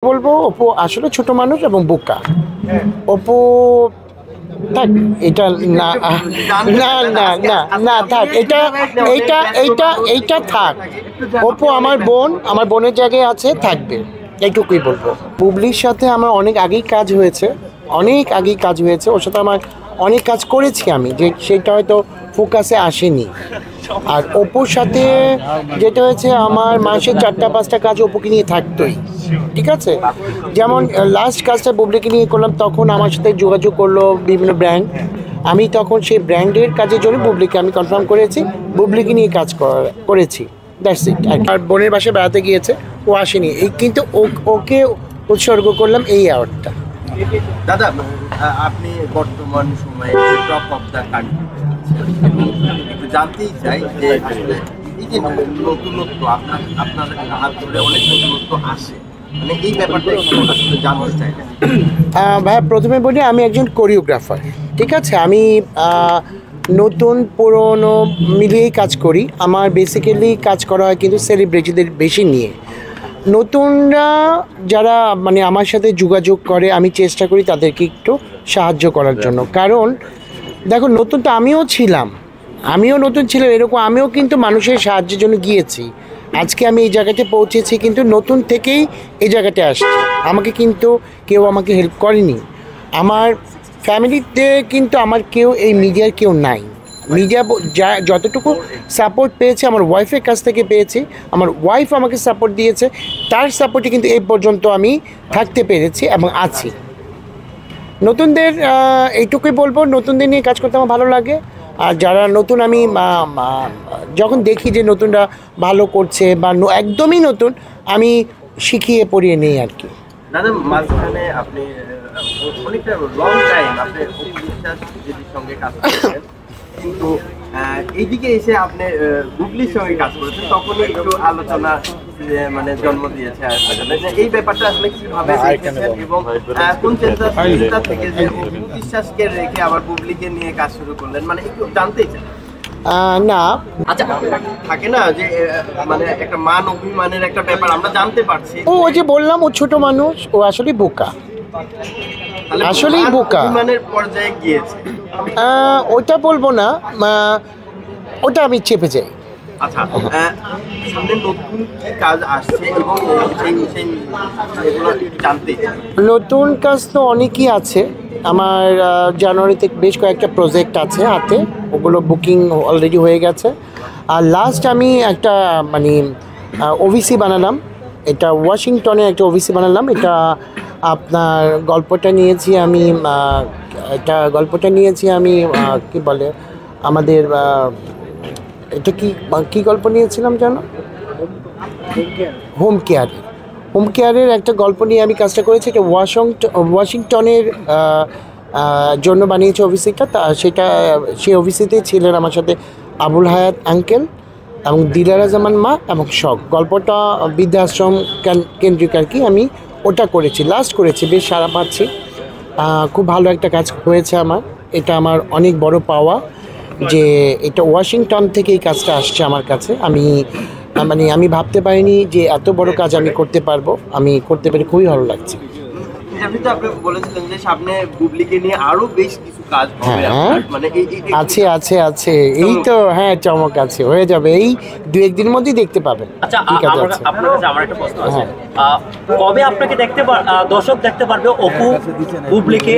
বলবো অপু আসলে ছোট মানুষ এবং বোকা। অপু থাক, এটা না না না না না থাক, এটা এইটা এইটা এইটা থাক। অপু আমার বোন, আমার বোনের জায়গায় আছে, থাকবে, এইটুকুই বলবো। বুবলির সাথে আমার অনেক আগেই কাজ হয়েছে, অনেক আগেই কাজ হয়েছে ওর সাথে আমার অনেক কাজ করেছি আমি, যে সেটা হয়তো ফোকাসে আসেনি। আর অপুর সাথে যেটা হয়েছে, আমার মাসে 4-5টা কাজ অপুকে নিয়ে থাকতোই, ঠিক আছে। যেমন লাস্ট কাজটা বুবলিকে নিয়ে করলাম, তখন আমার সাথে যোগাযোগ করলো বিভিন্ন ব্র্যান্ড। আমি তখন সেই ব্র্যান্ডের কাজের জন্য বুবলিকে আমি কনফার্ম করেছি, বুবলিকে নিয়ে কাজ করেছি, দ্যাটস ইট। আর বোনের বাসায় বেড়াতে গিয়েছে, ও আসেনি, এই কিন্তু ওকে উৎসর্গ করলাম এই অ্যাওয়ার্ডটা। দাদা, আপনি বর্তমান সময়ে টপ অফ দ্য কান্ট্রি, একটু জানতেই চাই যে আসলে এই যে নতুনত্ব আপনার হাত ধরে অনেক নতুনত্ব আসে, মানে এই ব্যাপারটা একটু আসলে জানতে চাই। ভাইয়া প্রথমে বলি, আমি একজন কোরিওগ্রাফার, ঠিক আছে। আমি নতুন পুরনো মিলিয়েই কাজ করি। আমার বেসিক্যালি কাজ করা হয় কিন্তু সেলিব্রিটিদের বেশি নিয়ে। নতুনরা যারা মানে আমার সাথে যোগাযোগ করে, আমি চেষ্টা করি তাদেরকে একটু সাহায্য করার জন্য। কারণ দেখো, নতুন তো আমিও ছিলাম, আমিও নতুন ছিলাম এরকম, আমিও কিন্তু মানুষের সাহায্যের জন্য গিয়েছি। আজকে আমি এই জায়গাতে পৌঁছেছি কিন্তু নতুন থেকেই এই জায়গাতে আসছি। আমাকে কিন্তু কেউ আমাকে হেল্প করেনি। আমার ফ্যামিলিতে কিন্তু আমার কেউ, এই মিডিয়ার কেউ নাই। মিডিয়া যতটুকু সাপোর্ট পেয়েছে আমার ওয়াইফের কাছ থেকে পেয়েছি, আমার ওয়াইফ আমাকে সাপোর্ট দিয়েছে, তার সাপোর্টে কিন্তু এই পর্যন্ত আমি থাকতে পেরেছি এবং আছি। নতুনদের এইটুকুই বলবো, নতুনদের নিয়ে কাজ করতে আমার ভালো লাগে। আর যারা নতুন, আমি যখন দেখি যে নতুনরা ভালো করছে বা একদমই নতুন, আমি শিখিয়ে পড়িয়ে নিই আর কি। দাদা, মাঝখানে আপনি অনেকটা লং টাইম আপনি বিশ্বাস সঙ্গে কাজ করেছেন, কিন্তু এইদিকে এসে আপনি বুবলির সঙ্গে কাজ করেছেন, তখনই একটু আলোচনা মানে জন্ম দিয়েছে। এই ব্যাপারটা আসলে কিভাবে দেখেছেন এবং কোন চিন্তা থেকে যে বিশ্বাসকে রেখে আবার বুবলিকে নিয়ে কাজ শুরু করলেন, মানে একটু জানতেই চাই। না, আচ্ছা, থাকে না যে মানে একটা মান অভিমানের একটা ব্যাপার আমরা জানতে পারছি। ওই যে বললাম, ও ছোট মানুষ, ও আসলে বোকা, আসলেই বোকা। অভিমানের পর্যায়ে গিয়েছে, ওটা বলবো না, ওটা আমি চেপে যাই। আচ্ছা, সামনে নতুন কি কাজ আসছে এবং জানতে নতুন কাজ তো অনেকই আছে আমার। জানুয়ারিতে বেশ কয়েকটা প্রজেক্ট আছে হাতে, ওগুলো বুকিং অলরেডি হয়ে গেছে। আর লাস্ট আমি একটা মানে ওভিসি বানালাম, এটা ওয়াশিংটনে একটা ওভিসি বানালাম। এটা আপনার গল্পটা নিয়েছি আমি, কি বলে আমাদের, এটা কি গল্প নিয়েছিলাম জানো? হোম কেয়ারের একটা গল্প নিয়ে আমি কাজটা করেছি। এটা ওয়াশিংটনের জন্য বানিয়েছে অফিসিটা। সেটা সেই অফিসিতেই ছিলেন আমার সাথে আবুল হায়াত আঙ্কেল এবং দিলারা জামান মা এবং শখ। গল্পটা বৃদ্ধাশ্রম কেন্দ্রিক আর কি। আমি ওটা করেছি, লাস্ট করেছি, বেশ সাড়া পাচ্ছি। খুব ভালো একটা কাজ হয়েছে আমার। এটা আমার অনেক বড় পাওয়া যে এটা ওয়াশিংটন থেকে এই কাজটা আসছে আমার কাছে। আমি ভাবতে পারিনি যে এত বড় কাজ আমি করতে পারবো। আমি করতে পেরে খুবই ভালো লাগছে। আপনি বলেছিলেন যে সামনে বুবলিকে নিয়ে আরো বেশ কিছু কাজ হবে, মানে আচ্ছা, আছে এই তো, হ্যাঁ, চমক আছে, হয়ে যাবে, এই 2-1 দিনের মধ্যেই দেখতে পাবেন। আচ্ছা, আপনার কাছে আমার একটা প্রশ্ন আছে, কবে আপনাকে দর্শক দেখতে পারবে অপু বুবলিকে